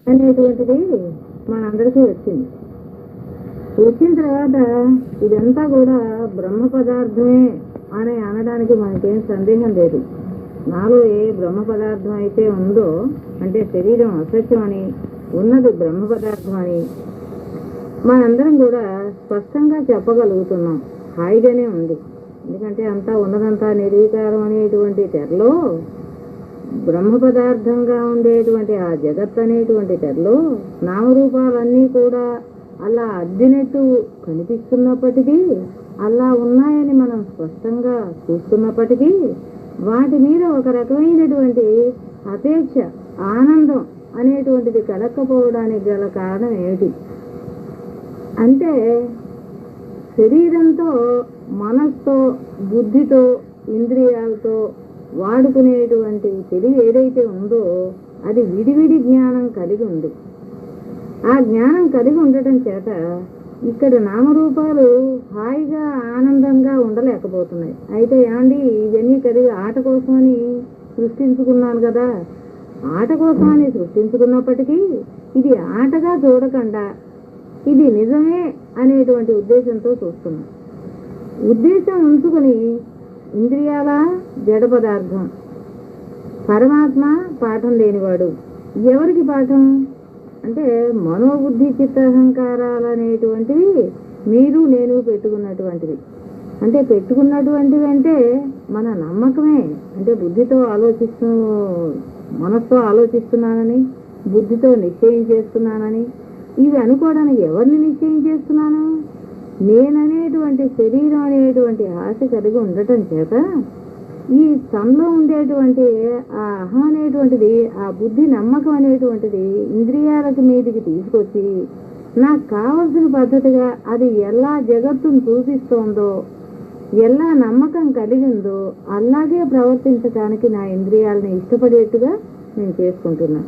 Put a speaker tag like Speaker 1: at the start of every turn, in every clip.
Speaker 1: అనేటువంటిది మనందరికీ వచ్చింది. వచ్చిన తర్వాత ఇదంతా కూడా బ్రహ్మ పదార్థమే అని అనడానికి మనకేం సందేహం లేదు. నాలో ఏ బ్రహ్మ పదార్థం అయితే ఉందో, అంటే శరీరం అసత్యం అని, ఉన్నది బ్రహ్మ పదార్థం అని మనందరం కూడా స్పష్టంగా చెప్పగలుగుతున్నాం. హాయిగానే ఉంది. ఎందుకంటే అంతా ఉన్నదంతా నిర్వికారం అనేటువంటి తెరలో, బ్రహ్మ పదార్థంగా ఉండేటువంటి ఆ జగత్ అనేటువంటి తెరలో నామరూపాలన్నీ కూడా అలా అద్దినట్టు కనిపిస్తున్నప్పటికీ, అలా ఉన్నాయని మనం స్పష్టంగా చూస్తున్నప్పటికీ, వాటి మీద ఒక రకమైనటువంటి అపేక్ష, ఆనందం అనేటువంటిది కలక్కపోవడానికి గల కారణం ఏమిటి అంటే, శరీరంతో, మనస్తో, బుద్ధితో, ఇంద్రియాలతో వాడుకునేటువంటి తెలివి ఏదైతే ఉందో అది విడివిడి జ్ఞానం కలిగి ఉంది. ఆ జ్ఞానం కలిగి ఉండటం చేత ఇక్కడ నామరూపాలు హాయిగా ఆనందంగా ఉండలేకపోతున్నాయి. అయితే ఏమండి, ఇవన్నీ కలిగి ఆట కోసమని సృష్టించుకున్నాను కదా, ఆట కోసమని సృష్టించుకున్నప్పటికీ ఇది ఆటగా చూడకుండా ఇది నిజమే అనేటువంటి ఉద్దేశంతో చూస్తున్నాం. ఉద్దేశం ఉంచుకుని ఇంద్రియాల జడ పదార్థం, పరమాత్మ పాఠం లేనివాడు. ఎవరికి పాఠం అంటే మనోబుద్ధి చిత్తహంకారాలు అనేటువంటివి మీరు నేను పెట్టుకున్నటువంటివి. అంటే పెట్టుకున్నటువంటివి అంటే మన నమ్మకమే. అంటే బుద్ధితో మనస్తో ఆలోచిస్తున్నానని, బుద్ధితో నిశ్చయం చేస్తున్నానని, ఇవి అనుకోవడానికి ఎవరిని నిశ్చయం చేస్తున్నాను? నేననేటువంటి శరీరం అనేటువంటి ఆశ కలిగి ఉండటం చేత ఈ తనలో ఉండేటువంటి ఆ అహం అనేటువంటిది, ఆ బుద్ధి నమ్మకం అనేటువంటిది ఇంద్రియాలకు మీదికి తీసుకొచ్చి నాకు కావలసిన పద్ధతిగా అది ఎలా జగత్తును చూపిస్తోందో, ఎలా నమ్మకం కలిగిందో అలాగే ప్రవర్తించడానికి నా ఇంద్రియాలని ఇష్టపడేట్టుగా నేను చేసుకుంటున్నా.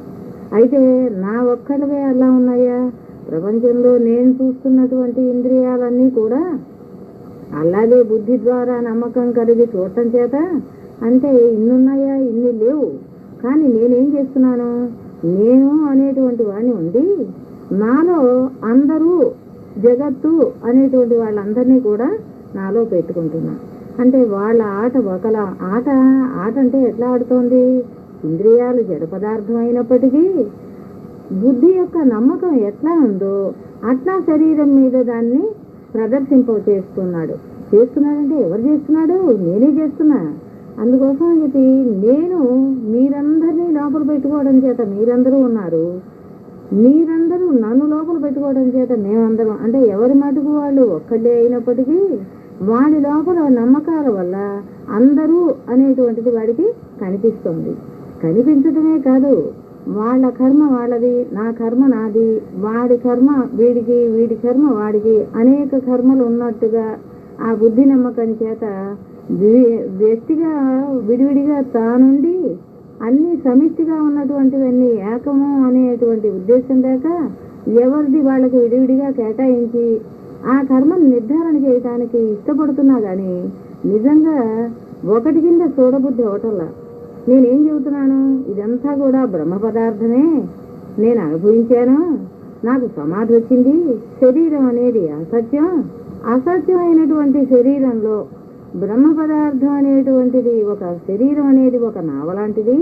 Speaker 1: అయితే నా ఒక్కడివే అలా ఉన్నాయా? ప్రపంచంలో నేను చూస్తున్నటువంటి ఇంద్రియాలన్నీ కూడా అలాగే బుద్ధి ద్వారా నమ్మకం కలిగి చూడటం చేత, అంటే ఇన్నున్నాయా, ఇన్ని లేవు. కానీ నేనేం చేస్తున్నాను? నేను అనేటువంటి వాడిని ఉండి నాలో అందరూ జగత్తు అనేటువంటి వాళ్ళందరినీ కూడా నాలో పెట్టుకుంటున్నా. అంటే వాళ్ళ ఆట ఒకలా. ఆట అంటే ఎట్లా ఆడుతోంది? ఇంద్రియాలు జడ పదార్థం అయినప్పటికీ బుద్ధి యొక్క నమ్మకం ఎట్లా ఉందో అట్లా శరీరం మీద దాన్ని చేస్తున్నాడంటే ఎవరు చేస్తున్నాడు? నేనే చేస్తున్నా. అందుకోసం అని చెప్పి నేను మీరందరినీ లోపల పెట్టుకోవడం చేత మీరందరూ ఉన్నారు, మీరందరూ నన్ను లోపల పెట్టుకోవడం చేత మేమందరం, అంటే ఎవరి మటుకు వాళ్ళు ఒక్కళ్ళే అయినప్పటికీ వాడి లోపల నమ్మకాల వల్ల అందరూ అనేటువంటిది వాడికి కనిపిస్తుంది. కనిపించడమే కాదు, వాళ్ళ కర్మ వాళ్ళది, నా కర్మ నాది, వాడి కర్మ వీడికి, వీడి కర్మ వాడికి, అనేక కర్మలు ఉన్నట్టుగా ఆ బుద్ధి నమ్మకం చేత వ్యక్తిగా విడివిడిగా తానుండి అన్ని సమిష్టిగా ఉన్నటువంటివన్నీ ఏకము అనేటువంటి ఉద్దేశం లేక ఎవరిది వాళ్ళకి విడివిడిగా కేటాయించి ఆ కర్మను నిర్ధారణ చేయడానికి ఇష్టపడుతున్నా కానీ నిజంగా ఒకటి కింద చూడబుద్ధి అవటల్లా. నేనేం చెబుతున్నాను? ఇదంతా కూడా బ్రహ్మ పదార్థమే, నేను అనుభవించాను, నాకు సమాధి వచ్చింది. శరీరం అనేది అసత్యం, అసత్యమైనటువంటి శరీరంలో బ్రహ్మ పదార్థం అనేటువంటిది ఒక శరీరం అనేది ఒక నావలాంటిది.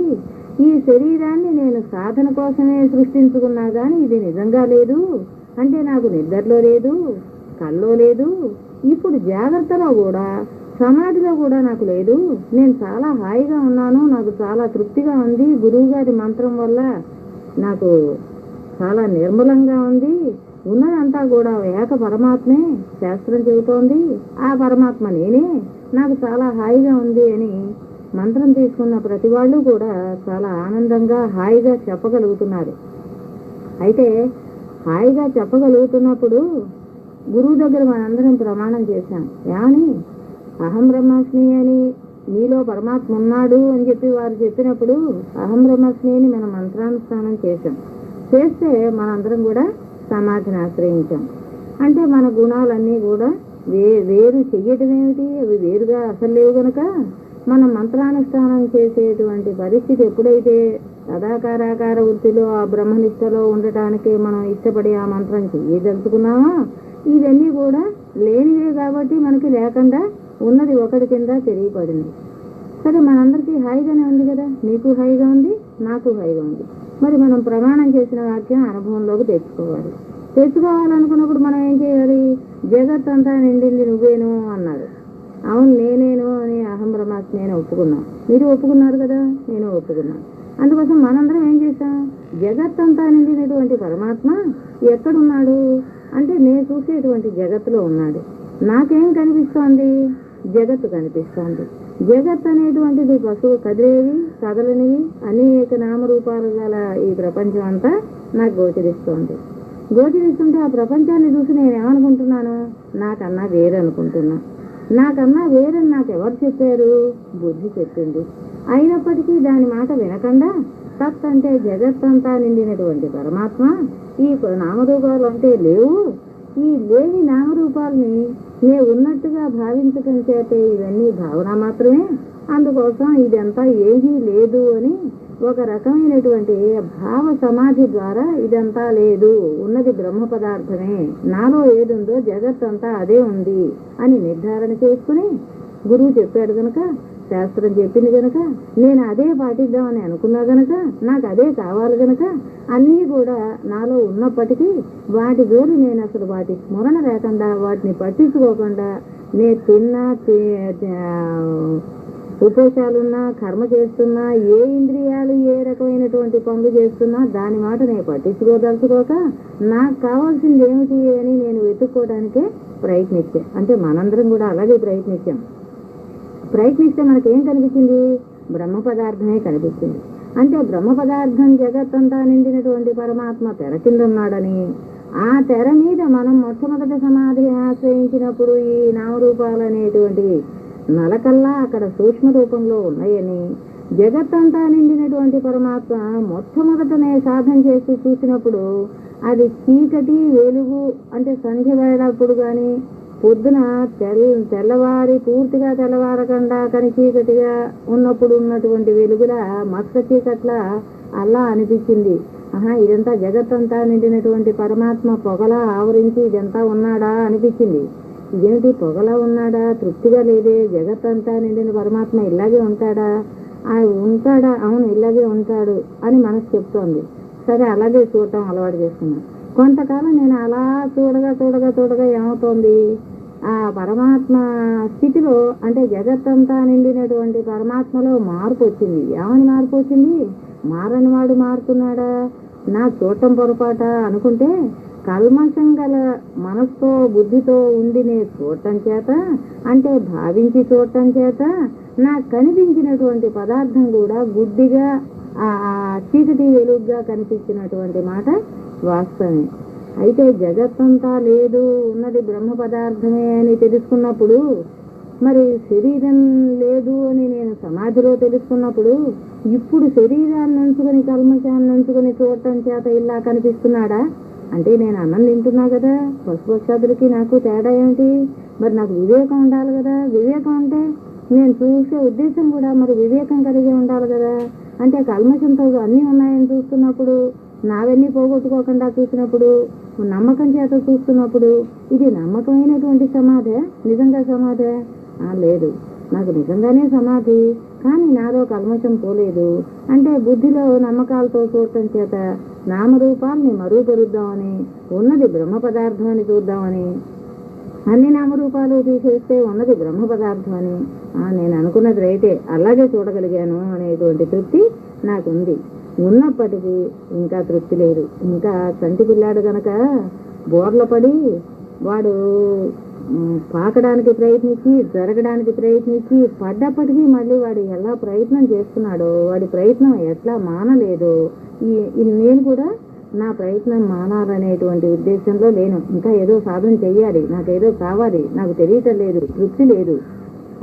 Speaker 1: ఈ శరీరాన్ని నేను సాధన కోసమే సృష్టించుకున్నా కానీ ఇది నిజంగా లేదు. అంటే నాకు నిద్రలో లేదు, కల్లో లేదు, ఇప్పుడు జాగ్రత్తలో కూడా, సమాధిలో కూడా నాకు లేదు. నేను చాలా హాయిగా ఉన్నాను, నాకు చాలా తృప్తిగా ఉంది. గురువు గారి మంత్రం వల్ల నాకు చాలా నిర్మలంగా ఉంది. ఉన్నదంతా కూడా ఏక పరమాత్మే, శాస్త్రం చెబుతోంది. ఆ పరమాత్మ నేనే, నాకు చాలా హాయిగా ఉంది అని మంత్రం తీసుకున్న ప్రతి వాళ్ళు కూడా చాలా ఆనందంగా హాయిగా చెప్పగలుగుతున్నారు. అయితే హాయిగా చెప్పగలుగుతున్నప్పుడు గురువు దగ్గర మనందరం ప్రమాణం చేశాం. ఏమని? అహం బ్రహ్మాస్మి అని, నీలో పరమాత్మ ఉన్నాడు అని చెప్పి వారు చెప్పినప్పుడు అహం బ్రహ్మాస్మి అని మనం మంత్రానుష్ఠానం చేశాం. చేస్తే మనందరం కూడా సమాధిని ఆశ్రయించాం. అంటే మన గుణాలన్నీ కూడా వేరు చెయ్యటం ఏమిటి? అవి వేరుగా అసలు లేవు కనుక మనం మంత్రానుష్ఠానం చేసేటువంటి పరిస్థితి ఎప్పుడైతే తదాకారాకార వృత్తిలో ఆ బ్రహ్మనిష్టలో ఉండటానికి మనం ఇష్టపడి ఆ మంత్రం చేయదలుచుకున్నామో ఇవన్నీ కూడా లేనివే కాబట్టి మనకి లేకుండా ఉన్నది ఒకటి కింద తెలియపడింది. సరే, మనందరికీ హాయిగానే ఉంది కదా, నీకు హాయిగా ఉంది, నాకు హాయిగా ఉంది. మరి మనం ప్రమాణం చేసిన వాక్యం అనుభవంలోకి తెచ్చుకోవాలనుకున్నప్పుడు మనం ఏం చేయాలి? జగత్ అంతా నిండింది నువ్వేను అన్నాడు. అవును, నేనేను అని అహం బ్రహ్మాస్మి నేను ఒప్పుకున్నాను. మీరు ఒప్పుకున్నారు కదా, నేను ఒప్పుకున్నాను. అందుకోసం మనందరం ఏం చేశాం? జగత్తంతా నిండినటువంటి పరమాత్మ ఎక్కడున్నాడు అంటే నేను చూసేటువంటి జగత్తులో ఉన్నాడు. నాకేం కనిపిస్తోంది? జగత్తు కనిపిస్తోంది. జగత్ అనేటువంటిది పశువు కదిలేవి కదలనివి అనేక నామరూపాలు గల ఈ ప్రపంచం అంతా నాకు గోచరిస్తుంటే ఆ ప్రపంచాన్ని చూసి నేను ఏమనుకుంటున్నాను? నాకన్నా వేరనుకుంటున్నా. నాకన్నా వేరని నాకు ఎవరు చెప్పారు? బుద్ధి చెప్పింది. అయినప్పటికీ దాని మాట వినకుండా తత్ అంటే జగత్తంతా నిండినటువంటి పరమాత్మ ఈ నామరూపాలు అంటే లేవు, ఈ లేని నామరూపాలని నేను ఉన్నట్టుగా భావించటం చేతే ఇవన్నీ భావన మాత్రమే, అందుకోసం ఇదంతా ఏమీ లేదు అని ఒక రకమైనటువంటి భావ సమాధి ద్వారా ఇదంతా లేదు, ఉన్నది బ్రహ్మ పదార్థమే, నాలో ఏదుందో జగత్తంతా అదే ఉంది అని నిర్ధారణ చేసుకుని గురువు చెప్పాడు గనక, శాస్త్రం చెప్పింది గనక, నేను అదే పాటిద్దామని అనుకున్నా గనక, నాకు అదే కావాలి గనక అన్నీ కూడా నాలో ఉన్నప్పటికీ వాటి జోలి నేను అసలు వాటి స్మరణ లేకుండా వాటిని పట్టించుకోకుండా నేను తిన్నా ఉపేశాలున్నా కర్మ చేస్తున్నా ఏ ఇంద్రియాలు ఏ రకమైనటువంటి పనులు చేస్తున్నా దాని మాట నేను పట్టించుకోదలుచుకోక నాకు కావాల్సింది ఏమిటి అని నేను వెతుక్కోవడానికే ప్రయత్నించాను. అంటే మనందరం కూడా అలాగే ప్రయత్నిస్తే మనకేం కనిపించింది? బ్రహ్మ పదార్థమే కనిపించింది. అంటే బ్రహ్మ పదార్థం జగత్తంతా నిండినటువంటి పరమాత్మ తెర కింద ఉన్నాడని, ఆ తెర మీద మనం మొట్టమొదటి సమాధి ఆశ్రయించినప్పుడు ఈ నామరూపాలు అనేటువంటివి నలకల్లా అక్కడ సూక్ష్మ రూపంలో ఉన్నాయని, జగత్తంతా నిండినటువంటి పరమాత్మ మొట్టమొదటనే సాధన చేసి చూసినప్పుడు అది చీకటి వెలుగు అంటే సంధ్య వేళప్పుడు కానీ పొద్దున తెల్లవారి పూర్తిగా తెల్లవారకుండా కానీ చీకటిగా ఉన్నప్పుడు ఉన్నటువంటి వెలుగులా మత్స్య చీకట్లా అలా అనిపించింది. ఇదంతా జగత్తంతా నిండినటువంటి పరమాత్మ పొగలా ఆవరించి ఇదంతా ఉన్నాడా అనిపించింది. ఇదేంటి పొగలా ఉన్నాడా? తృప్తిగా లేదే. జగత్తంతా నిండిన పరమాత్మ ఇలాగే ఉంటాడా? అవును ఇలాగే ఉంటాడు అని మనసు చెప్తోంది. సరే, అలాగే చూడటం అలవాటు చేసుకున్నాను. కొంతకాలం నేను అలా చూడగా ఏమవుతోంది? ఆ పరమాత్మ స్థితిలో అంటే జగత్తంతా నిండినటువంటి పరమాత్మలో మార్పు వచ్చింది. ఏమని మార్పు వచ్చింది? మారని వాడు మారుతున్నాడా? నా చూడటం పొరపాట అనుకుంటే కల్మషం గల మనస్తో బుద్ధితో ఉండి నేను చూడటం చేత అంటే భావించి చూడటం చేత నాకు కనిపించినటువంటి పదార్థం కూడా గుడ్డిగా ఆ చీకటి వెలుగుగా కనిపించినటువంటి మాట వాస్తవమే. అయితే జగత్తంతా లేదు, ఉన్నది బ్రహ్మ పదార్థమే అని తెలుసుకున్నప్పుడు, మరి శరీరం లేదు అని నేను సమాధిలో తెలుసుకున్నప్పుడు ఇప్పుడు శరీరాన్ని ఉంచుకొని కల్మషాన్ని ఉంచుకొని చూడటం చేత ఇలా కనిపిస్తున్నాడా? అంటే నేను అన్నం తింటున్నా కదా, పశుపక్షాదులకి నాకు తేడా ఏమిటి? మరి నాకు వివేకం ఉండాలి కదా. వివేకం అంటే నేను చూసే ఉద్దేశం కూడా మరి వివేకం కలిగి ఉండాలి కదా. అంటే కల్మషంతో అన్నీ ఉన్నాయని చూస్తున్నప్పుడు, నావన్నీ పోగొట్టుకోకుండా చూసినప్పుడు, నమ్మకం చేత చూస్తున్నప్పుడు ఇది నమ్మకమైనటువంటి సమాధే? నిజంగా సమాధే? లేదు, నాకు నిజంగానే సమాధి, కానీ నాలో కల్మషం పోలేదు. అంటే బుద్ధిలో నమ్మకాలతో చూడటం చేత నామరూపాలని మరుపెరుద్దామని, ఉన్నది బ్రహ్మ పదార్థం అని చూద్దామని, అన్ని నామరూపాలు తీసేస్తే ఉన్నది బ్రహ్మ పదార్థం అని నేను అనుకున్నది రైతే, అలాగే చూడగలిగాను అనేటువంటి తృప్తి నాకుంది. ఉన్నప్పటికీ ఇంకా తృప్తి లేదు. ఇంకా చంటి పిల్లాడు గనక బోర్ల పడి వాడు పాకడానికి ప్రయత్నించి జరగడానికి ప్రయత్నించి పడ్డప్పటికీ మళ్ళీ వాడు ఎలా ప్రయత్నం చేస్తున్నాడో, వాడి ప్రయత్నం ఎట్లా మానలేదో, నేను కూడా నా ప్రయత్నం మానాలనేటువంటి ఉద్దేశంలో లేను. ఇంకా ఏదో సాధన చెయ్యాలి, నాకేదో కావాలి, నాకు తెలియటం లేదు, తృప్తి లేదు,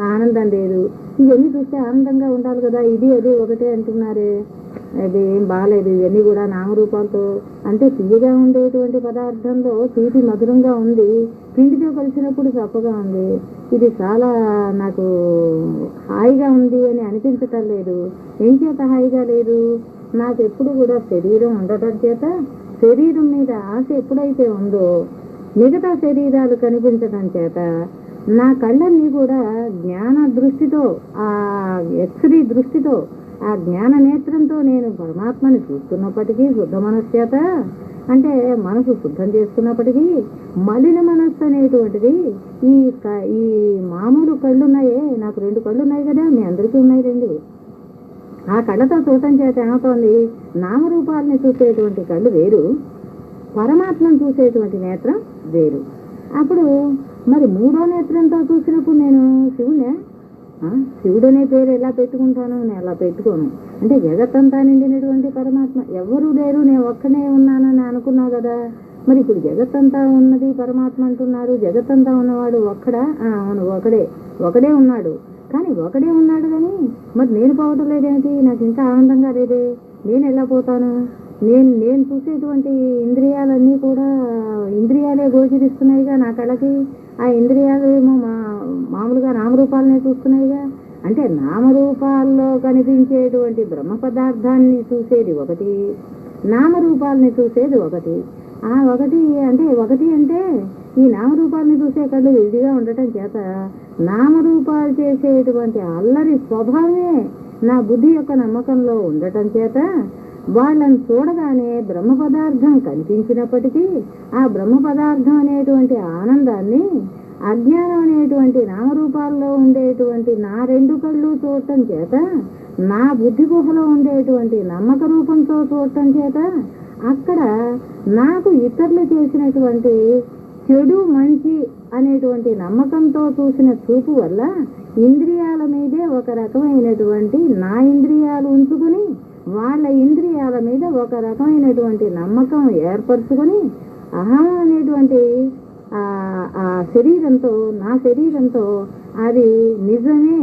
Speaker 1: ఆనందం లేదు. ఇవన్నీ చూస్తే ఆనందంగా ఉండాలి కదా, ఇది అది ఒకటే అంటున్నారే, అది ఏం బాగాలేదు. ఇవన్నీ కూడా నామరూపాలతో అంటే తీయగా ఉండేటువంటి పదార్థంలో తీపి మధురంగా ఉంది, పిండితో కలిసినప్పుడు చప్పగా ఉంది. ఇది చాలా నాకు హాయిగా ఉంది అని అనిపించటం లేదు. ఏం చేత హాయిగా లేదు? నాకు ఎప్పుడు కూడా శరీరం ఉండటం చేత శరీరం మీద ఆశ ఎప్పుడైతే ఉందో మిగతా శరీరాలు కనిపించడం చేత నా కళ్ళన్నీ కూడా జ్ఞాన దృష్టితో, ఆ ఎక్స్రీ దృష్టితో, ఆ జ్ఞాన నేత్రంతో నేను పరమాత్మని చూస్తున్నప్పటికీ శుద్ధ మనస్సు చేత, అంటే మనసు శుద్ధం చేసుకున్నప్పటికీ మలిన మనస్సు అనేటువంటిది ఈ మామూలు కళ్ళు ఉన్నాయే, నాకు 2 కళ్ళు ఉన్నాయి కదా, మీ అందరికీ ఉన్నాయి 2. ఆ కళ్ళతో చూడటం చేత ఏమవుతోంది, నామరూపాలని చూసేటువంటి కళ్ళు వేరు, పరమాత్మను చూసేటువంటి నేత్రం వేరు. అప్పుడు మరి 3వ నేత్రంతో చూసినప్పుడు నేను శివుడనే పేరు ఎలా పెట్టుకుంటాను, నేను అలా పెట్టుకోను. అంటే జగత్తంతా నిండినటువంటి పరమాత్మ, ఎవరూ లేరు, నేను ఒక్కనే ఉన్నానని అనుకున్నావు కదా, మరి ఇప్పుడు జగత్తంతా ఉన్నది పరమాత్మ అంటున్నారు, జగత్తంతా ఉన్నవాడు ఒక్కడా? అవును, ఒకడే ఉన్నాడు. కానీ ఒకడే ఉన్నాడు కానీ మరి నేను పోవటం లేదేమిటి, నాకు ఇంకా ఆనందంగా లేదే, నేను ఎలా పోతాను? నేను చూసేటువంటి ఇంద్రియాలన్నీ కూడా ఇంద్రియాలే గోచరిస్తున్నాయిగా నా కళ్ళకి, ఆ ఇంద్రియాలు ఏమో మామూలుగా నామరూపాలనే చూస్తున్నాయిగా. అంటే నామరూపాల్లో కనిపించేటువంటి బ్రహ్మ పదార్థాన్ని చూసేది ఒకటి, నామరూపాలని చూసేది ఒకటి. ఆ ఒకటి అంటే ఈ నామరూపాలని చూసే కళ్ళు విడిగా ఉండటం చేత నామరూపాలు చేసేటువంటి అల్లరి స్వభావమే నా బుద్ధి యొక్క నమ్మకంలో ఉండటం చేత వాళ్ళని చూడగానే బ్రహ్మ పదార్థం కనిపించినప్పటికీ ఆ బ్రహ్మ పదార్థం అనేటువంటి ఆనందాన్ని అజ్ఞానం అనేటువంటి నామరూపాల్లో ఉండేటువంటి నా 2 కళ్ళు చూడటం చేత, నా బుద్ధి గుహలో ఉండేటువంటి నమ్మక రూపంతో చూడటం చేత అక్కడ నాకు ఇతరులు చేసినటువంటి చెడు మంచి అనేటువంటి నమ్మకంతో చూసిన చూపు వల్ల ఇంద్రియాల మీదే ఒక రకమైనటువంటి నా ఇంద్రియాలు ఉంచుకుని వాళ్ళ ఇంద్రియాల మీద ఒక రకమైనటువంటి నమ్మకం ఏర్పరచుకొని అహం అనేటువంటి ఆ శరీరంతో, నా శరీరంతో అది నిజమే,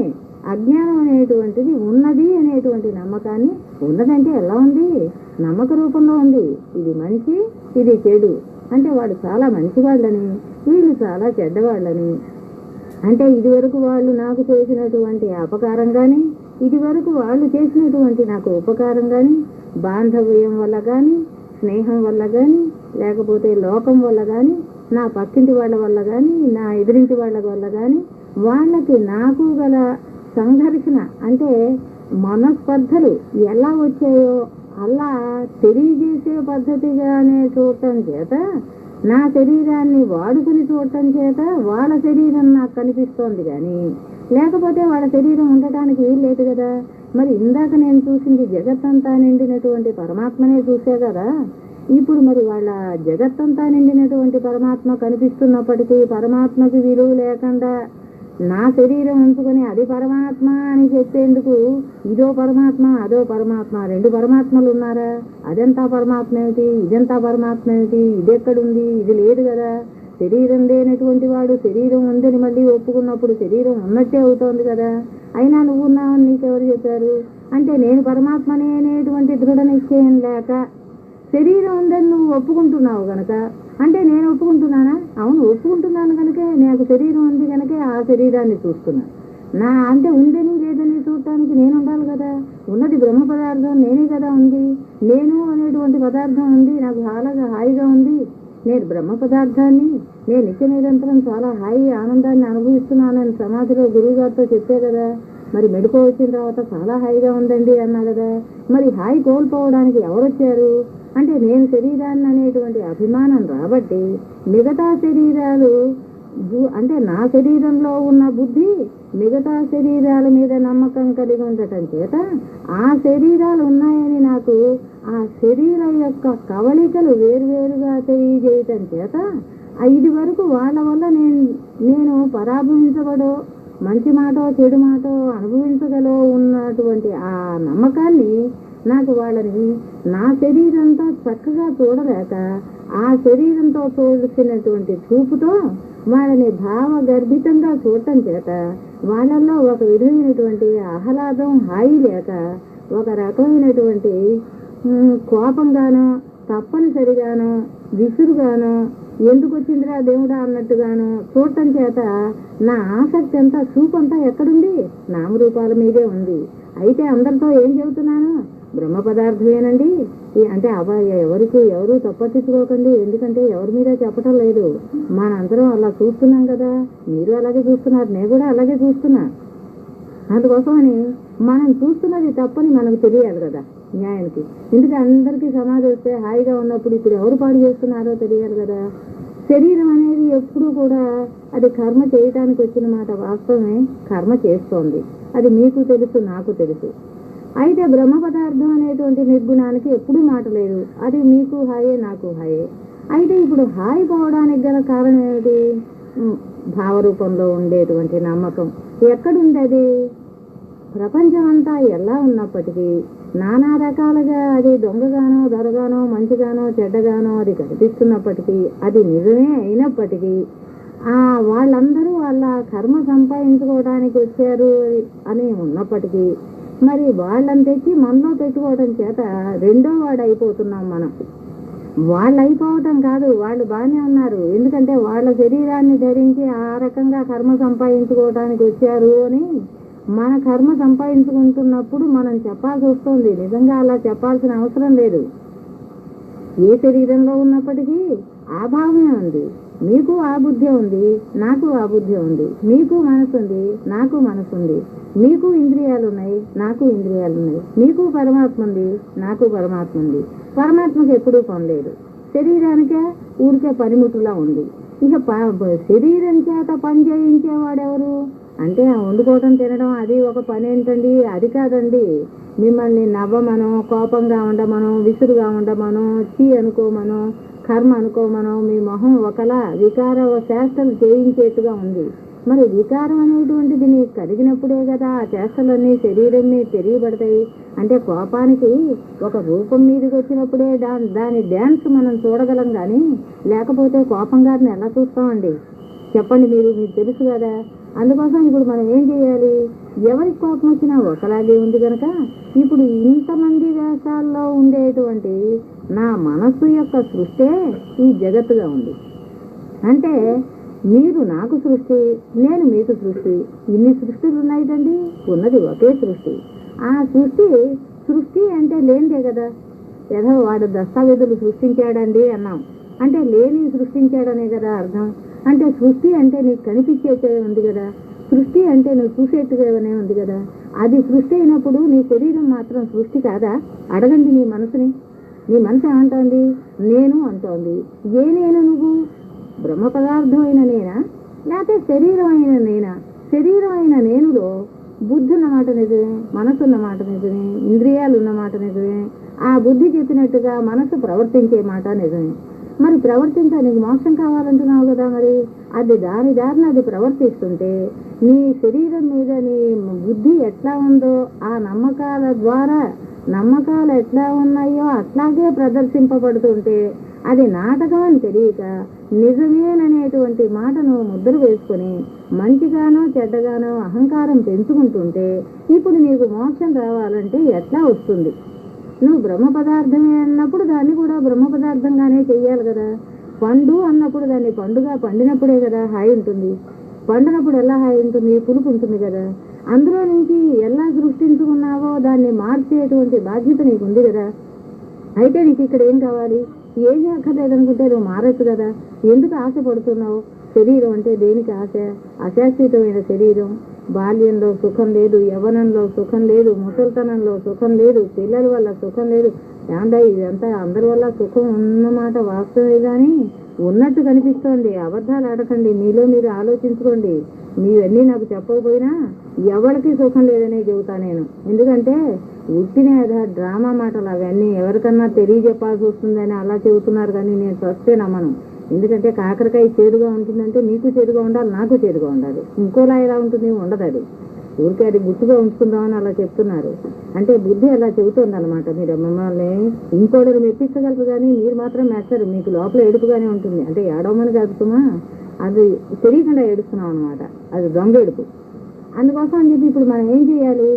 Speaker 1: అజ్ఞానం అనేటువంటిది ఉన్నది అనేటువంటి నమ్మకాన్ని, ఉన్నదంటే ఎలా ఉంది, నమ్మక రూపంలో ఉంది. ఇది మంచి, ఇది చెడు, అంటే వాడు చాలా మంచివాళ్ళని, వీళ్ళు చాలా చెడ్డవాళ్ళని, అంటే ఇదివరకు వాళ్ళు నాకు చేసినటువంటి అపకారం కానీ, ఇదివరకు వాళ్ళు చేసినటువంటి నాకు ఉపకారం కానీ, బాంధవ్యం వల్ల కానీ, స్నేహం వల్ల కానీ, లేకపోతే లోకం వల్ల కానీ, నా పక్కింటి వాళ్ళ వల్ల కానీ, నా ఎదురింటి వాళ్ళ వల్ల కానీ, వాళ్ళకి నాకు గల సంఘర్షణ అంటే మనస్పర్ధలు ఎలా వచ్చాయో అలా తెలియజేసే పద్ధతిగానే చూడటం చేత, నా శరీరాన్ని వాడుకుని చూడటం చేత వాళ్ళ శరీరం నాకు కనిపిస్తోంది కానీ, లేకపోతే వాళ్ళ శరీరం ఉండటానికి వీలు లేదు కదా. మరి ఇందాక నేను చూసింది జగత్తంతా నిండినటువంటి పరమాత్మనే చూసే కదా, ఇప్పుడు మరి వాళ్ళ జగత్తంతా నిండినటువంటి పరమాత్మ కనిపిస్తున్నప్పటికీ పరమాత్మకి విలువ లేకుండా నా శరీరం ఉంచుకొని అది పరమాత్మ అని చెప్పేందుకు ఇదో పరమాత్మ అదో పరమాత్మ, 2 పరమాత్మలు ఉన్నారా? అదంతా పరమాత్మ ఏమిటి, ఇదంతా పరమాత్మ ఏమిటి, ఇది ఎక్కడుంది, ఇది లేదు కదా. శరీరం లేనటువంటి వాడు శరీరం ఉందని మళ్ళీ ఒప్పుకున్నప్పుడు శరీరం ఉన్నట్టే అవుతోంది కదా. అయినా నువ్వు ఉన్నావని నీకెవరు చెప్పారు? అంటే నేను పరమాత్మనే అనేటువంటి దృఢ నిశ్చయం లేక శరీరం ఉందని నువ్వు ఒప్పుకుంటున్నావు గనక, అంటే నేను ఒప్పుకుంటున్నానా? అవును, ఒప్పుకుంటున్నాను కనుకే నాకు శరీరం ఉంది కనుకే ఆ శరీరాన్ని చూస్తున్నాను. నా అంటే ఉందని లేదని చూడటానికి నేను ఉండాలి కదా. ఉన్నది బ్రహ్మ పదార్థం, నేనే కదా ఉంది. నేను అనేటువంటి పదార్థం ఉంది, నాకు చాలా హాయిగా ఉంది. నేను బ్రహ్మ పదార్థాన్ని, నేను నిత్య నిరంతరం చాలా హాయి ఆనందాన్ని అనుభవిస్తున్నానని సమాధిలో గురువు గారితో చెప్పే కదా. మరి మెడుకో వచ్చిన తర్వాత చాలా హాయిగా ఉందండి అన్నా కదా. మరి హాయి కోల్పోవడానికి ఎవరొచ్చారు అంటే నేను శరీరాన్ని అనేటువంటి అభిమానం రాబట్టి మిగతా శరీరాలు అంటే నా శరీరంలో ఉన్న బుద్ధి మిగతా శరీరాల మీద నమ్మకం కలిగి ఉండటం చేత ఆ శరీరాలు ఉన్నాయని నాకు ఆ శరీరం యొక్క కవళికలు వేరువేరుగా తెలియజేయటం చేత ఇది వరకు వాళ్ళ వల్ల నేను పరాభవించబడో మంచి మాటో చెడు మాటో అనుభవించగలో ఉన్నటువంటి ఆ నమ్మకాన్ని నాకు వాళ్ళని నా శరీరంతో చక్కగా చూడలేక ఆ శరీరంతో చూసినటువంటి చూపుతో వాళ్ళని భావగర్భితంగా చూడటం చేత వాళ్ళల్లో ఒక విధమైనటువంటి ఆహ్లాదం హాయి లేక ఒక రకమైనటువంటి కోపంగానో తప్పనిసరిగానో విసురుగానో ఎందుకు వచ్చిందిరా దేవుడా అన్నట్టుగాను చూడటం చేత నా ఆసక్తి అంతా చూపంతా ఎక్కడుంది? నామరూపాల మీదే ఉంది. అయితే అందరితో ఏం చెబుతున్నాను? బ్రహ్మ పదార్థమేనండి. అంటే ఎవరు తప్పట్టించుకోకండి, ఎందుకంటే ఎవరి మీద చెప్పటం లేదు. మనందరం అలా చూస్తున్నాం కదా, మీరు అలాగే చూస్తున్నారు, నేను కూడా అలాగే చూస్తున్నా. అందుకోసమని మనం చూస్తున్నది తప్పని మనకు తెలియాలి కదా న్యాయానికి. ఎందుకంటే అందరికీ సమాధి వస్తే హాయిగా ఉన్నప్పుడు ఇప్పుడు ఎవరు పాడు చేస్తున్నారో తెలియాలి కదా. శరీరం అనేది ఎప్పుడూ కూడా అది కర్మ చేయటానికి వచ్చిన మాట వాస్తవమే, కర్మ చేస్తోంది. అది మీకు తెలుసు, నాకు తెలుసు. అయితే బ్రహ్మ పదార్థం అనేటువంటి నిర్గుణానికి ఎప్పుడూ మాట లేదు. అది మీకు హాయే, నాకు హాయే. అయితే ఇప్పుడు హాయి పోవడానికి గల కారణం ఏమిటి? భావరూపంలో ఉండేటువంటి నమ్మకం. ఎక్కడుంది అది? ప్రపంచం అంతా ఎలా ఉన్నప్పటికీ, నానా రకాలుగా అది దొంగగానో దొరగానో మంచిగానో చెడ్డగానో అది కనిపిస్తున్నప్పటికీ, అది నిజమే అయినప్పటికీ, వాళ్ళందరూ వాళ్ళ కర్మ సంపాదించుకోవడానికి వచ్చారు అని ఉన్నప్పటికీ, మరి వాళ్ళని తెచ్చి మనలో పెట్టుకోవడం చేత రెండో వాడు అయిపోతున్నాం మనం. వాళ్ళు అయిపోవటం కాదు, వాళ్ళు బాగానే ఉన్నారు. ఎందుకంటే వాళ్ళ శరీరాన్ని ధరించి ఆ రకంగా కర్మ సంపాదించుకోవడానికి వచ్చారు అని మన కర్మ సంపాదించుకుంటున్నప్పుడు మనం చెప్పాల్సి వస్తుంది. నిజంగా అలా చెప్పాల్సిన అవసరం లేదు. ఏ శరీరంలో ఉన్నప్పటికీ ఆ భావమే ఉంది. మీకు ఆ బుద్ధి ఉంది, నాకు ఆ బుద్ధి ఉంది. మీకు మనసు ఉంది, నాకు మనసు ఉంది. మీకు ఇంద్రియాలు ఉన్నాయి, నాకు ఇంద్రియాలు ఉన్నాయి. మీకు పరమాత్మ ఉంది, నాకు పరమాత్మ ఉంది. పరమాత్మకు ఎప్పుడూ పనిలేదు, శరీరానికే ఊరికే పనిముట్టులా ఉంది. ఇక శరీరం చేత పని చేయించేవాడెవరు అంటే వండుకోవటం తినడం అది ఒక పని ఏంటండి? అది కాదండి. మిమ్మల్ని నవ్వమనో, కోపంగా ఉండమనో, విసురుగా ఉండమనో, చీ అనుకోమనో, కర్మ అనుకోమనో, మీ మొహం ఒకలా వికార చేష్టలు చేయించేట్టుగా ఉంది. మరి వికారం అనేటువంటిది నీకు కలిగినప్పుడే కదా ఆ చేష్టలన్నీ శరీరం మీద తెలియబడతాయి. అంటే కోపానికి ఒక రూపం మీదకి వచ్చినప్పుడే దాని డ్యాన్స్ మనం చూడగలం, కానీ లేకపోతే కోపం గారిని ఎలా చూస్తామండి చెప్పండి? మీకు తెలుసు కదా. అందుకోసం ఇప్పుడు మనం ఏం చేయాలి? ఎవరికి కోపం వచ్చినా ఒకలాగే ఉంది కనుక ఇప్పుడు ఇంతమంది వేషాల్లో ఉండేటువంటి నా మనస్సు యొక్క సృష్టే ఈ జగత్తుగా ఉంది. అంటే మీరు నాకు సృష్టి, నేను మీకు సృష్టి. ఇన్ని సృష్టిలు ఉన్నాయిటండి, ఉన్నది ఒకే సృష్టి. ఆ సృష్టి అంటే లేనిదే కదా. ఏదో వాడు దస్తావేజులు సృష్టించాడండి అన్నాం అంటే లేని సృష్టించాడనే కదా అర్థం. అంటే సృష్టి అంటే నీకు కనిపించేటే ఉంది కదా, సృష్టి అంటే నువ్వు చూసేట్టుగానే ఉంది కదా. అది సృష్టి అయినప్పుడు నీ శరీరం మాత్రం సృష్టి కాదా? అడగండి మీ మనసుని. నీ మనసు ఏమంటోంది? నేను అంటోంది. ఏ నేను? నువ్వు బ్రహ్మ పదార్థం అయిన నేనా, లేకపోతే శరీరం అయిన నేనా? శరీరం అయిన నేనులో బుద్ధి ఉన్నమాట నిజమే, మనసు ఉన్నమాట నిజమే, ఇంద్రియాలు ఉన్నమాట నిజమే. ఆ బుద్ధి చెప్పినట్టుగా మనసు ప్రవర్తించే మాట నిజమే. మరి ప్రవర్తించడానికి మోక్షం కావాలంటున్నావు కదా. మరి అది దారిన అది ప్రవర్తిస్తుంటే నీ శరీరం మీద నీ బుద్ధి ఎట్లా ఉందో ఆ నమ్మకాల ద్వారా, నమ్మకాలు ఎట్లా ఉన్నాయో అట్లాగే ప్రదర్శింపబడుతుంటే అది నాటకం అని తెలియక నిజమేననేటువంటి మాటను ముద్ర వేసుకొని మంచిగానో చెడ్డగానో అహంకారం పెంచుకుంటుంటే ఇప్పుడు నీకు మోక్షం రావాలంటే ఎట్లా వస్తుంది? నువ్వు బ్రహ్మ పదార్థమే అన్నప్పుడు దాన్ని కూడా బ్రహ్మ పదార్థంగానే చెయ్యాలి కదా. పండు అన్నప్పుడు దాన్ని పండుగా పండినప్పుడే కదా హాయి ఉంటుంది. పండినప్పుడు ఎలా హాయి ఉంటుంది? పులుపు ఉంటుంది కదా. అందులో నుంచి ఎలా సృష్టించుకున్నావో దాన్ని మార్చేటువంటి బాధ్యత నీకు ఉంది కదా. అయితే నీకు ఇక్కడ ఏం కావాలి? ఏం అక్కర్లేదనుకుంటే నువ్వు మారచ్చు కదా. ఎందుకు ఆశపడుతున్నావు? శరీరం అంటే దేనికి ఆశ? అశాశ్వతమైన శరీరం. బాల్యంలో సుఖం లేదు, యవ్వనంలో సుఖం లేదు, ముసలితనంలో సుఖం లేదు, పిల్లల వల్ల సుఖం లేదు. ఏమంటే ఇదంతా అందరి వల్ల సుఖం ఉన్నమాట వాస్తవే, కానీ ఉన్నట్టు కనిపిస్తోంది. అబద్ధాలు ఆడకండి, మీలో మీరు ఆలోచించుకోండి. మీవన్నీ నాకు చెప్పకపోయినా ఎవరికి సుఖం లేదనే చెబుతా నేను. ఎందుకంటే ఉట్టిన డ్రామా మాటలు అవన్నీ ఎవరికన్నా తెలియజెప్పాల్సి వస్తుందని అలా చెబుతున్నారు, కానీ నేను ఫస్టే నమ్మను. ఎందుకంటే కాకరకాయ చేదుగా ఉంటుందంటే మీకు చేదుగా ఉండాలి, నాకు చేదుగా ఉండాలి. ఇంకోలా ఎలా ఉంటుంది? ఉండదు. అది ఊరికే అది గుర్తుగా ఉంచుకుందామని అలా చెప్తున్నారు. అంటే బుద్ధి అలా చెబుతుంది అనమాట. మీరు మిమ్మల్ని ఇంకోటి మెప్పించగలరు, కానీ మీరు మాత్రం మెచ్చరు. మీకు లోపల ఏడుపుగానే ఉంటుంది. అంటే ఏడవమని కలుపుతామా, అది తెలియకుండా ఏడుస్తున్నాం అనమాట. అది దొంగ ఏడుపు. అందుకోసం అని చెప్పి ఇప్పుడు మనం ఏం చేయాలి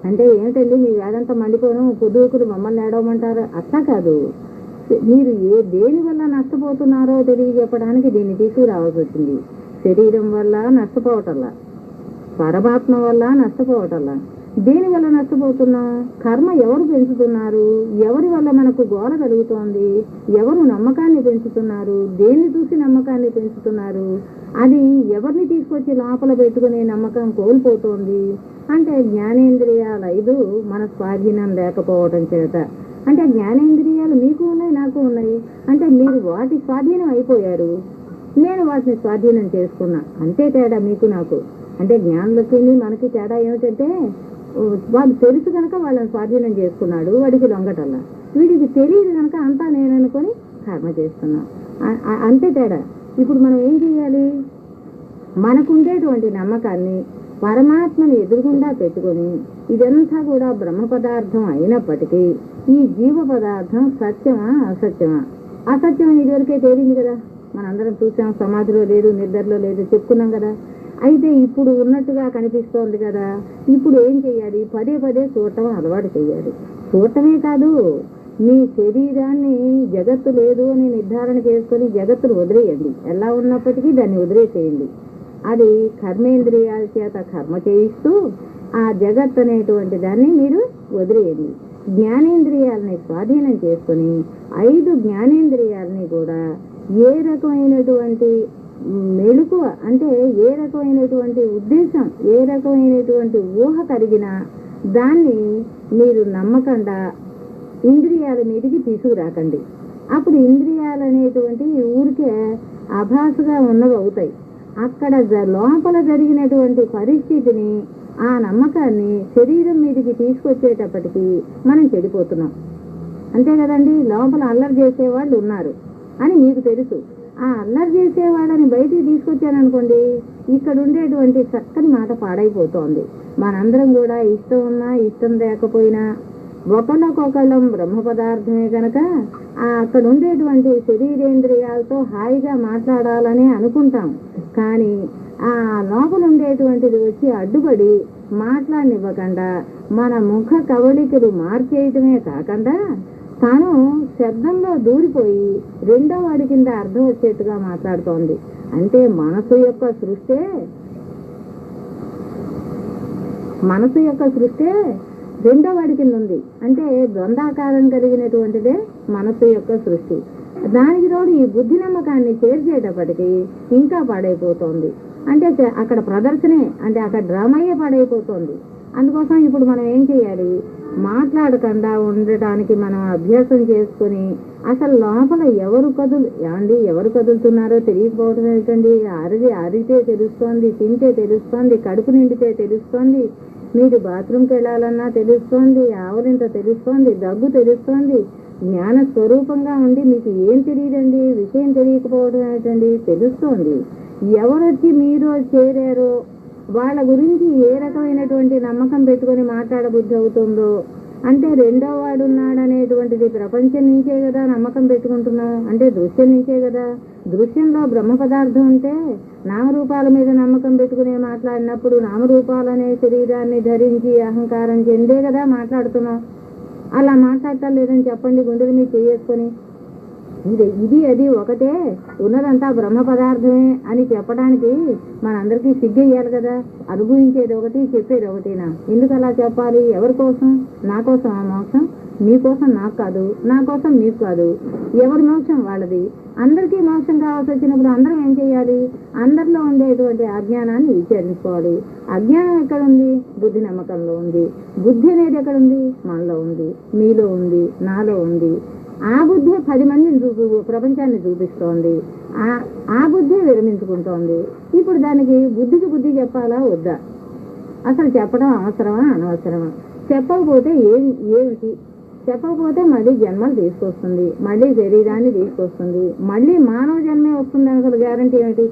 Speaker 1: అంటే, ఏమిటండి మీ వేదంతా మండిపోను, పొద్దుకులు మమ్మల్ని ఏడవమంటారు? అట్లా కాదు. మీరు దేని వల్ల నష్టపోతున్నారో తెలియజెప్పడానికి దీన్ని తీసుకురావాల్సి వచ్చింది. శరీరం వల్ల నష్టపోవటల్లా, పరమాత్మ వల్ల నష్టపోవటల్లా. దేని వల్ల నష్టపోతున్నాం? కర్మ ఎవరు పెంచుతున్నారు? ఎవరి వల్ల మనకు గోల కలుగుతోంది? ఎవరు నమ్మకాన్ని పెంచుతున్నారు? దేన్ని చూసి నమ్మకాన్ని పెంచుతున్నారు? అది ఎవరిని తీసుకొచ్చి లోపల పెట్టుకునే నమ్మకం కోల్పోతోంది అంటే జ్ఞానేంద్రియాల 5 మన స్వాధీనం లేకపోవటం చేత. అంటే జ్ఞానేంద్రియాలు మీకు ఉన్నాయి, నాకు ఉన్నాయి. అంటే మీరు వాటి స్వాధీనం అయిపోయారు, నేను వాటిని స్వాధీనం చేసుకున్నా. అంతే తేడా మీకు నాకు. అంటే జ్ఞానులకి మనకి తేడా ఏమిటంటే వాడు తెలుసు కనుక వాళ్ళని స్వాధీనం చేసుకున్నాడు, వాడికి లొంగటల్లా. వీడికి తెలియదు కనుక అంతా నేను అనుకొని కర్మ చేస్తున్నా. అంతే తేడా. ఇప్పుడు మనం ఏం చేయాలి? మనకుండేటువంటి నమ్మకాన్ని పరమాత్మని ఎదురుగుండా పెట్టుకొని, ఇదంతా కూడా బ్రహ్మ పదార్థం అయినప్పటికీ ఈ జీవ పదార్థం సత్యమా అసత్యమా? అసత్యం ఇదివరకే తేలింది కదా, మనందరం చూసాం. సమాధిలో లేదు, నిద్రలో లేదు చెప్పుకున్నాం కదా. అయితే ఇప్పుడు ఉన్నట్టుగా కనిపిస్తోంది కదా. ఇప్పుడు ఏం చేయాలి? పదే పదే చూడటం అలవాటు చేయాలి. చూడటమే కాదు, మీ శరీరాన్ని జగత్తు లేదు అని నిర్ధారణ చేసుకొని జగత్తును వదిలేయండి. ఎలా ఉన్నప్పటికీ దాన్ని వదిలేసేయండి. అది కర్మేంద్రియాల చేత కర్మ చేయిస్తూ ఆ జగత్ అనేటువంటి దాన్ని మీరు వదిలేయండి. జ్ఞానేంద్రియాలని స్వాధీనం చేసుకొని 5 జ్ఞానేంద్రియాలని కూడా ఏ రకమైనటువంటి మెళుకువ అంటే ఏ రకమైనటువంటి ఉద్దేశం, ఏ రకమైనటువంటి ఊహ కలిగినా దాన్ని మీరు నమ్మకుండా ఇంద్రియాల మీదకి తీసుకురాకండి. అప్పుడు ఇంద్రియాలు అనేటువంటివి ఊరికే అభాసుగా ఉన్నవి అవుతాయి. అక్కడ లోపల జరిగినటువంటి పరిస్థితిని, ఆ నమ్మకాన్ని శరీరం మీదకి తీసుకొచ్చేటప్పటికి మనం చెడిపోతున్నాం. అంతే కదండి. లోపల అల్లరి చేసేవాళ్ళు ఉన్నారు అని మీకు తెలుసు. ఆ అల్లరి చేసేవాళ్ళని బయటికి తీసుకొచ్చాననుకోండి, ఇక్కడ ఉండేటువంటి చక్కని మాట పాడైపోతోంది. మనందరం కూడా ఇష్టం ఉన్నా ఇష్టం లేకపోయినా ఒకళ్ళకొకళ్ళం బ్రహ్మ పదార్థమే కనుక అక్కడ ఉండేటువంటి శరీరేంద్రియాలతో హాయిగా మాట్లాడాలని అనుకుంటాం. కానీ ఆ లోపల ఉండేటువంటిది వచ్చి అడ్డుపడి మాట్లాడనివ్వకుండా మన ముఖ కవళికలు మార్చేయటమే కాకుండా తాను శబ్దంలో దూరిపోయి రెండో వాడి కింద అర్థం వచ్చేట్టుగా మాట్లాడుతోంది. అంటే మనసు యొక్క సృష్టే రెండో వాడి కింద ఉంది. అంటే ద్వంద్వాకారం కలిగినటువంటిదే మనసు యొక్క సృష్టి. దానికి తోడు ఈ బుద్ధి నమ్మకాన్ని చేర్చేటప్పటికి ఇంకా పాడైపోతుంది. అంటే అక్కడ ప్రదర్శనే, అంటే అక్కడ డ్రామాయే పాడైపోతుంది. అందుకోసం ఇప్పుడు మనం ఏం చేయాలి? మాట్లాడకుండా ఉండటానికి మనం అభ్యాసం చేసుకుని అసలు లోపల ఎవరు కదులుతున్నారో తెలియకపోవడం ఏంటండి? అరిగితే తెలుస్తోంది, తింటే తెలుస్తోంది, కడుపు నిండితే తెలుస్తోంది, మీరు బాత్రూమ్కి వెళ్ళాలన్నా తెలుస్తోంది, ఆవలింత తెలుస్తోంది, దగ్గు తెలుస్తోంది. జ్ఞాన స్వరూపంగా ఉండి మీకు ఏం తెలియదండి? విషయం తెలియకపోవడం ఏంటండి? తెలుస్తోంది. ఎవరొచ్చి మీరు చేరారో వాళ్ళ గురించి ఏ రకమైనటువంటి నమ్మకం పెట్టుకొని మాట్లాడబుద్ధి అవుతుందో, అంటే రెండో వాడు ఉన్నాడనేటువంటిది ప్రపంచం నుంచే కదా నమ్మకం పెట్టుకుంటున్నాం. అంటే దృశ్యం నుంచే కదా. దృశ్యంలో బ్రహ్మ పదార్థం ఉంటే నామరూపాల మీద నమ్మకం పెట్టుకుని మాట్లాడినప్పుడు నామరూపాలనే శరీరాన్ని ధరించి అహంకారం చెందే కదా మాట్లాడుతున్నాం. అలా మాట్లాడటం లేదని చెప్పండి, గుండెల మీద చేసుకొని. ఇది అది ఒకటే, ఉన్నదంతా బ్రహ్మ పదార్థమే అని చెప్పడానికి మనందరికీ సిగ్గేయాలి కదా. అనుభవించేది ఒకటి, చెప్పేది ఒకటేనా? ఎందుకు అలా చెప్పాలి? ఎవరి కోసం? నా కోసం ఆ మోక్షం, మీకోసం నాకు కాదు, నా కోసం మీకు కాదు. ఎవరి మోక్షం వాళ్ళది. అందరికీ మోక్షం కావాల్సి వచ్చినప్పుడు అందరం ఏం చేయాలి? అందరిలో ఉండేటువంటి అజ్ఞానాన్ని విచారించుకోవాలి. అజ్ఞానం ఎక్కడుంది? బుద్ధి నమ్మకంలో ఉంది. బుద్ధి అనేది ఎక్కడుంది? మనలో ఉంది, మీలో ఉంది, నాలో ఉంది. ఆ బుద్ధి 10 మందిని ప్రపంచాన్ని చూపిస్తోంది. ఆ బుద్ధి విరమించుకుంటోంది. ఇప్పుడు దానికి బుద్ధికి బుద్ధి చెప్పాలా వద్దా? అసలు చెప్పడం అవసరమా అనవసరమా? చెప్పకపోతే ఏమిటి? చెప్పకపోతే మళ్ళీ జన్మలు తీసుకొస్తుంది, మళ్ళీ శరీరాన్ని తీసుకొస్తుంది, మళ్ళీ మానవ జన్మే వస్తుంది. అసలు గ్యారంటీ ఏమిటి?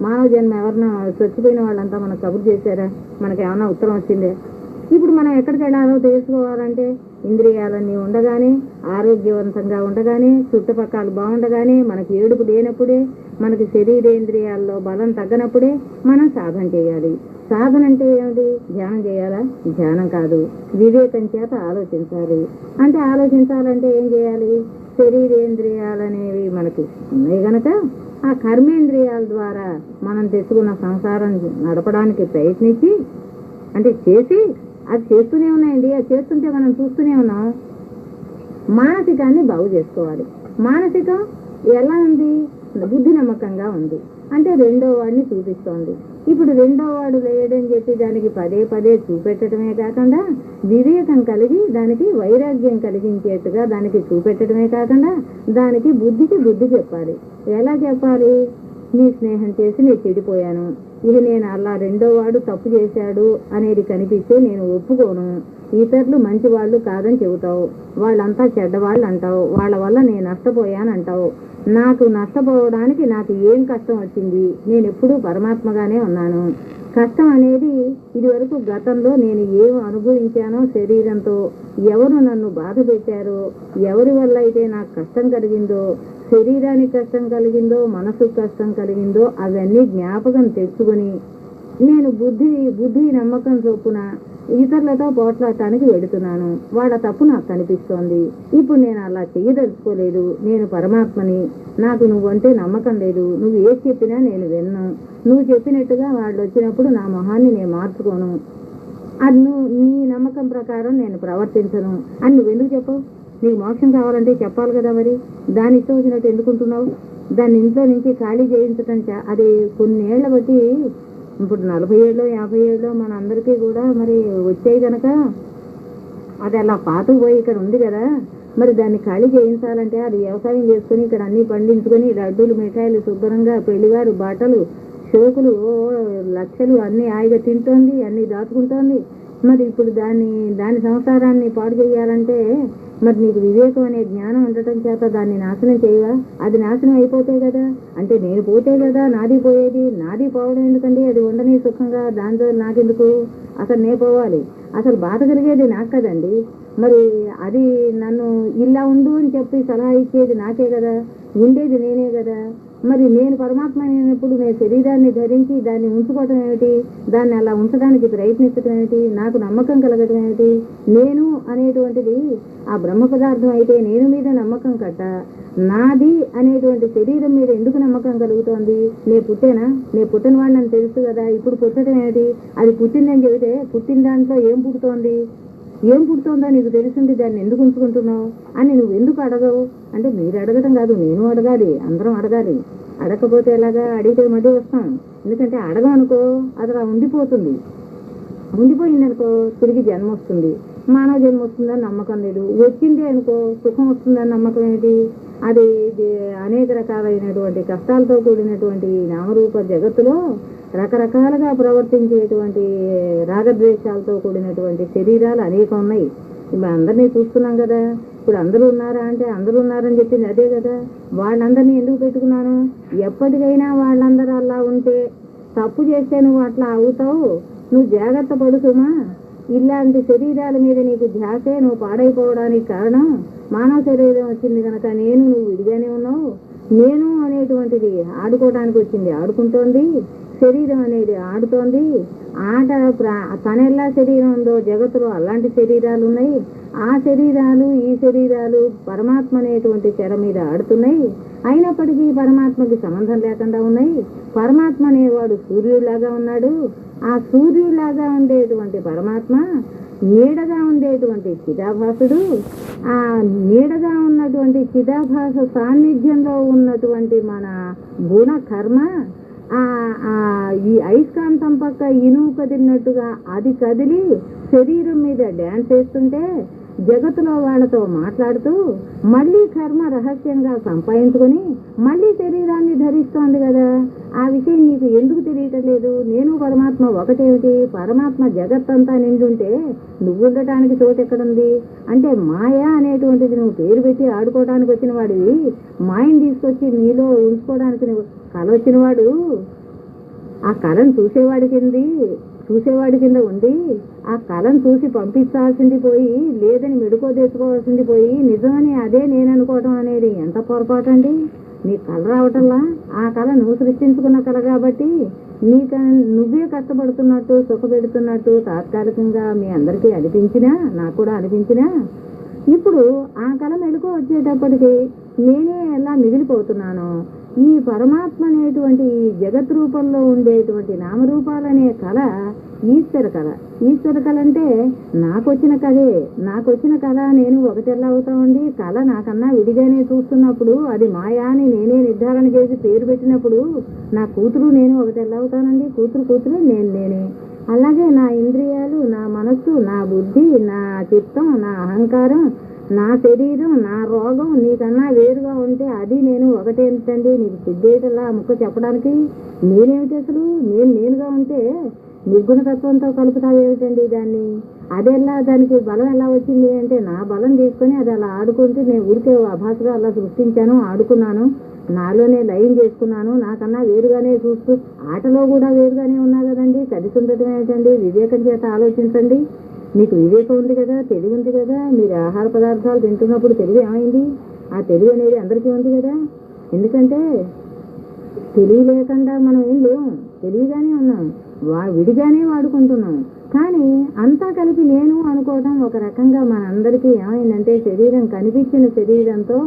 Speaker 1: మానవ జన్మ ఎవరన్నా చచ్చిపోయిన వాళ్ళంతా మనకు కబురు చేశారా? మనకి ఏమన్నా ఉత్తరం వచ్చిందే? ఇప్పుడు మనం ఎక్కడికి వెళ్ళాలో తెలుసుకోవాలంటే ఇంద్రియాలన్నీ ఉండగానే, ఆరోగ్యవంతంగా ఉండగానే, చుట్టుపక్కల బాగుండగానే, మనకి ఏడుపు లేనప్పుడే, మనకి శరీరేంద్రియాల్లో బలం తగ్గనప్పుడే మనం సాధన చేయాలి. సాధన అంటే ఏమిటి? ధ్యానం చేయాలా? ధ్యానం కాదు, వివేకం చేత ఆలోచించాలి. అంటే ఆలోచించాలంటే ఏం చేయాలి? శరీరేంద్రియాలనేవి మనకి ఉన్నాయి గనక ఆ కర్మేంద్రియాల ద్వారా మనం తెచ్చుకున్న సంసారం నడపడానికి ప్రయత్నించి, అంటే చేసి అది చేస్తూనే ఉన్నాయండి. అది చేస్తుంటే మనం చూస్తూనే ఉన్నాం. మానసికాన్ని బాగు చేసుకోవాలి. మానసికం ఎలా ఉంది? బుద్ధి నమ్మకంగా ఉంది అంటే రెండో వాడిని చూపిస్తోంది. ఇప్పుడు రెండో వాడు లేడని చెప్పి దానికి పదే పదే చూపెట్టడమే కాకుండా వివేకం కలిగి దానికి వైరాగ్యం కలిగించేట్టుగా దానికి చూపెట్టడమే కాకుండా దానికి బుద్ధికి బుద్ధి చెప్పాలి. ఎలా చెప్పాలి? నీ స్నేహం చేసి నేను చెడిపోయాను, ఇది నేను అలా రెండో వాడు తప్పు చేశాడు అనేది కనిపిస్తే నేను ఒప్పుకోను. ఇతరులు మంచి వాళ్ళు కాదని చెబుతావు, వాళ్ళంతా చెడ్డవాళ్ళు అంటావు, వాళ్ళ వల్ల నేను నష్టపోయాను అంటావు. నాకు నష్టపోవడానికి నాకు ఏం కష్టం వచ్చింది? నేను ఎప్పుడూ పరమాత్మగానే ఉన్నాను. కష్టం అనేది ఇదివరకు గతంలో నేను ఏం అనుభవించానో శరీరంతో, ఎవరు నన్ను బాధ పెట్టారో, ఎవరి వల్ల అయితే నాకు కష్టం కలిగిందో, శరీరానికి కష్టం కలిగిందో మనసుకు కష్టం కలిగిందో అవన్నీ జ్ఞాపకం తెచ్చుకొని నేను బుద్ధి నమ్మకం చొప్పున ఇతరులతో పోట్లాడటానికి వెళుతున్నాను. వాళ్ళ తప్పు నాకు కనిపిస్తోంది. ఇప్పుడు నేను అలా చెయ్యదలుచుకోలేదు. నేను పరమాత్మని, నాకు నువ్వంటే నమ్మకం లేదు. నువ్వు ఏది చెప్పినా నేను విన్ను. నువ్వు చెప్పినట్టుగా వాళ్ళు వచ్చినప్పుడు నా మొహాన్ని నేను మార్చుకోను. అది నీ నమ్మకం ప్రకారం నేను ప్రవర్తించను అని నువ్వెందుకు చెప్పవు? నీకు మోక్షం కావాలంటే చెప్పాలి కదా. మరి దాన్ని ఇష్టం వచ్చినట్టు ఎందుకుంటున్నావు? దాన్ని ఇంట్లో నుంచి ఖాళీ చేయించటం అది కొన్నేళ్ల బట్టి ఇప్పుడు 40 ఏళ్ళు 50 ఏళ్ళు మన అందరికీ కూడా మరి వచ్చాయి కనుక అది అలా పాతకు పోయి ఇక్కడ ఉంది కదా. మరి దాన్ని ఖాళీ చేయించాలంటే అది వ్యవసాయం చేసుకుని ఇక్కడ అన్నీ పండించుకొని లడ్డూలు మిఠాయిలు శుభ్రంగా పెళ్లిగారు బట్టలు షోకులు లక్షలు అన్నీ హాయిగా తింటోంది, అన్నీ దాచుకుంటోంది. మరి ఇప్పుడు దాని సంసారాన్ని పాడు చేయాలంటే మరి నీకు వివేకం అనే జ్ఞానం ఉండటం చేత దాన్ని నాశనం చేయవా? అది నాశనం అయిపోతే కదా, అంటే నేను పోతే కదా నాది పోయేది. నాది పోవడం ఎందుకండి? అది ఉండని సుఖంగా దాంతో నాకెందుకు? అసలు నే పోవాలి. అసలు బాధ కలిగేది నాకు కదండి. మరి అది నన్ను ఇలా ఉండు అని చెప్పి సలహా ఇచ్చేది నాకే కదా, ఉండేది నేనే కదా. మరి నేను పరమాత్మ అయినప్పుడు నేను శరీరాన్ని ధరించి దాన్ని ఉంచుకోవటం ఏమిటి? దాన్ని అలా ఉంచడానికి ప్రయత్నించడం ఏమిటి? నాకు నమ్మకం కలగటం ఏమిటి? నేను అనేటువంటిది ఆ బ్రహ్మ పదార్థం అయితే నేను మీద నమ్మకం కట్ట నాది అనేటువంటి శరీరం మీద ఎందుకు నమ్మకం కలుగుతోంది? నేను పుట్టిన వాడిని అని తెలుసు కదా. ఇప్పుడు పుట్టడం ఏమిటి? అది పుట్టిందని చెబితే పుట్టిన దాంట్లో ఏం పుడుతోందో నీకు తెలిసింది, దాన్ని ఎందుకు ఉంచుకుంటున్నావు అని నువ్వు ఎందుకు అడగవు? అంటే మీరు అడగటం కాదు, నేను అడగాలి, అందరం అడగాలి. అడగకపోతే ఎలాగా? అడిగితే మళ్ళీ వస్తాం. ఎందుకంటే అడగమనుకో అది అలా ఉండిపోయిందనుకో తిరిగి జన్మ వస్తుంది. మానవ జన్మ వస్తుందని నమ్మకం లేదు. వచ్చింది అనుకో సుఖం వస్తుందని నమ్మకం ఏంటి? అది అనేక రకాలైనటువంటి కష్టాలతో కూడినటువంటి నామరూప జగత్తులో రకరకాలుగా ప్రవర్తించేటువంటి రాగద్వేషాలతో కూడినటువంటి శరీరాలు అనేకం ఉన్నాయి. ఇప్పుడు అందరినీ చూస్తున్నాం కదా. ఇప్పుడు అందరూ ఉన్నారా అంటే అందరూ ఉన్నారని చెప్పింది అదే కదా. వాళ్ళందరినీ ఎందుకు పెట్టుకున్నాను? ఎప్పటికైనా వాళ్ళందరూ అలా ఉంటే తప్పు చేస్తే నువ్వు అట్లా అవుతావు. నువ్వు జాగ్రత్త పడుతుమా. ఇలాంటి శరీరాల మీద నీకు ధ్యాసే నువ్వు పాడైపోవడానికి కారణం. మానవ శరీరం వచ్చింది కనుక నువ్వు విడిగానే ఉన్నావు. నేను అనేటువంటిది ఆడుకోవడానికి వచ్చింది, ఆడుకుంటోంది. శరీరం అనేది ఆడుతోంది. ఆట తనెల్లా శరీరం ఉందో జగత్తులో అలాంటి శరీరాలు ఉన్నాయి. ఆ శరీరాలు ఈ శరీరాలు పరమాత్మ అనేటువంటి తెర మీద ఆడుతున్నాయి. అయినప్పటికీ పరమాత్మకి సంబంధం లేకుండా ఉన్నాయి. పరమాత్మ అనేవాడు సూర్యుడిలాగా ఉన్నాడు. ఆ సూర్యుడిలాగా ఉండేటువంటి పరమాత్మ నీడగా ఉండేటువంటి చిదాభాసుడు. ఆ నీడగా ఉన్నటువంటి చిదాభాస సాన్నిధ్యంలో ఉన్నటువంటి మన గుణ కర్మ ఈ అయస్కాంతం పక్క ఇనుము కదిలినట్టుగా అది కదిలి శరీరం మీద డ్యాన్స్ వేస్తుంటే జగత్తులో వాళ్ళతో మాట్లాడుతూ మళ్ళీ కర్మ రహస్యంగా సంపాదించుకొని మళ్ళీ శరీరాన్ని ధరిస్తోంది కదా. ఆ విషయం నీకు ఎందుకు తెలియటం లేదు? నేను పరమాత్మ ఒకటేమిటి? పరమాత్మ జగత్తంతా నిండుంటే నువ్వు ఉండటానికి చోటు ఎక్కడుంది? అంటే మాయా అనేటువంటిది నువ్వు పేరు పెట్టి ఆడుకోవడానికి వచ్చిన వాడివి. మాయని తీసుకొచ్చి నీలో ఉంచుకోవడానికి నువ్వు కళ వచ్చినవాడు. ఆ కళను చూసేవాడి కింద ఉండి ఆ కళను చూసి పంపించాల్సింది పోయి, లేదని మెడుకో తెచ్చుకోవాల్సింది పోయి నిజమని అదే నేను అనుకోవటం అనేది ఎంత పొరపాటు అండి. నీ కళ రావటంలా ఆ కళ నువ్వు సృష్టించుకున్న కళ కాబట్టి నువ్వే కష్టపడుతున్నట్టు సుఖపెడుతున్నట్టు తాత్కాలికంగా మీ అందరికీ అనిపించినా, నాకు కూడా అనిపించినా, ఇప్పుడు ఆ కళ మెడుకో వచ్చేటప్పటికి నేనే ఎలా మిగిలిపోతున్నాను. ఈ పరమాత్మ అనేటువంటి జగత్ రూపంలో ఉండేటువంటి నామరూపాలనే కళ ఈశ్వర కళ. ఈశ్వర కళ అంటే నాకు వచ్చిన కళ నేను ఒకటి ఎలా అవుతామండి? కళ నాకన్నా విడిగానే చూస్తున్నప్పుడు అది మాయా అని నేనే నిర్ధారణ చేసి పేరు పెట్టినప్పుడు నా కూతురు నేను ఒకటి ఎలా అవుతానండి? కూతురే నేనే. అలాగే నా ఇంద్రియాలు, నా మనస్సు, నా బుద్ధి, నా చిత్తం, నా అహంకారం, నా శరీరం, నా రోగం నీకన్నా వేరుగా ఉంటే అది నేను ఒకటేంటండి? నీకు సిద్ధేటలా ముక్క చెప్పడానికి? నేనేమిటి అసలు? నేనుగా ఉంటే నిర్గుణతత్వంతో కలుపుతావేమిటండి దాన్ని? అదెలా, దానికి బలం ఎలా వచ్చింది అంటే నా బలం తీసుకొని అది అలా ఆడుకుంటూ నేను ఊరికే అభాసగా అలా సృష్టించాను, ఆడుకున్నాను, నాలోనే లయం చేసుకున్నాను, నాకన్నా వేరుగానే చూస్తూ ఆటలో కూడా వేరుగానే ఉన్నా కదండి. కలిసి ఉండటం ఏమిటండి? వివేకం చేత ఆలోచించండి. మీకు వివేకం ఉంది కదా, తెలివి ఉంది కదా. మీరు ఆహార పదార్థాలు తింటున్నప్పుడు తెలివి ఏమైంది? ఆ తెలివి అనేది అందరికీ ఉంది కదా. ఎందుకంటే తెలివి లేకుండా మనం ఏం లేము, తెలివిగానే ఉన్నాం, విడిగానే వాడుకుంటున్నాం. కానీ అంతా కలిపి నేను అనుకోవడం ఒక రకంగా మనందరికీ ఏమైందంటే శరీరం కనిపించిన శరీరంతో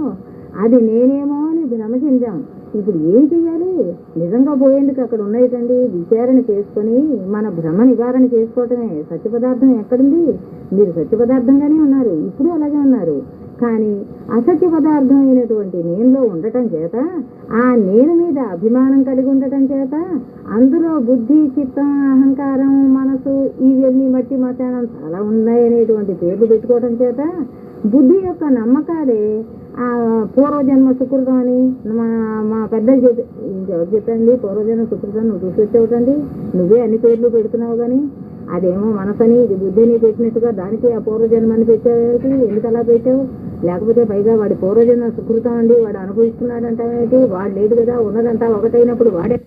Speaker 1: అది నేనేమో అని భ్రమ చెందాం. ఇప్పుడు ఏం చెయ్యాలి? నిజంగా పోయేందుకు అక్కడ ఉన్నాయిటండి. విచారణ చేసుకొని మన భ్రమ నివారణ చేసుకోవటమే. సత్య పదార్థం ఎక్కడుంది? మీరు సత్య పదార్థంగానే ఉన్నారు, ఇప్పుడు అలాగే ఉన్నారు. కానీ అసత్య పదార్థం అయినటువంటి నేనులో ఉండటం చేత, ఆ నేను మీద అభిమానం కలిగి ఉండటం చేత, అందులో బుద్ధి, చిత్తం, అహంకారం, మనసు ఇవన్నీ మట్టి మతానం చాలా ఉన్నాయనేటువంటి పేర్లు పెట్టుకోవటం చేత బుద్ధి యొక్క నమ్మకాలే ఆ పూర్వజన్మ సుకృతం అని మా పెద్దలు ఎవరు చెప్పండి? పూర్వజన్మ సుకృతం నువ్వు చూసి వచ్చేవటండి. నువ్వే అన్ని పేర్లు పెడుతున్నావు కానీ అదేమో మనసని ఇది బుద్ధిని పెట్టినట్టుగా దానికి ఆ పూర్వజన్మని పెట్టావేమిటి? ఎందుకు అలా పెట్టావు? లేకపోతే పైగా వాడి పూర్వజన్మ సుకృతం అండి వాడు అనుభవిస్తున్నాడంటావేమిటి? వాడు లేదు కదా, ఉన్నదంతా ఒకటైనప్పుడు వాడే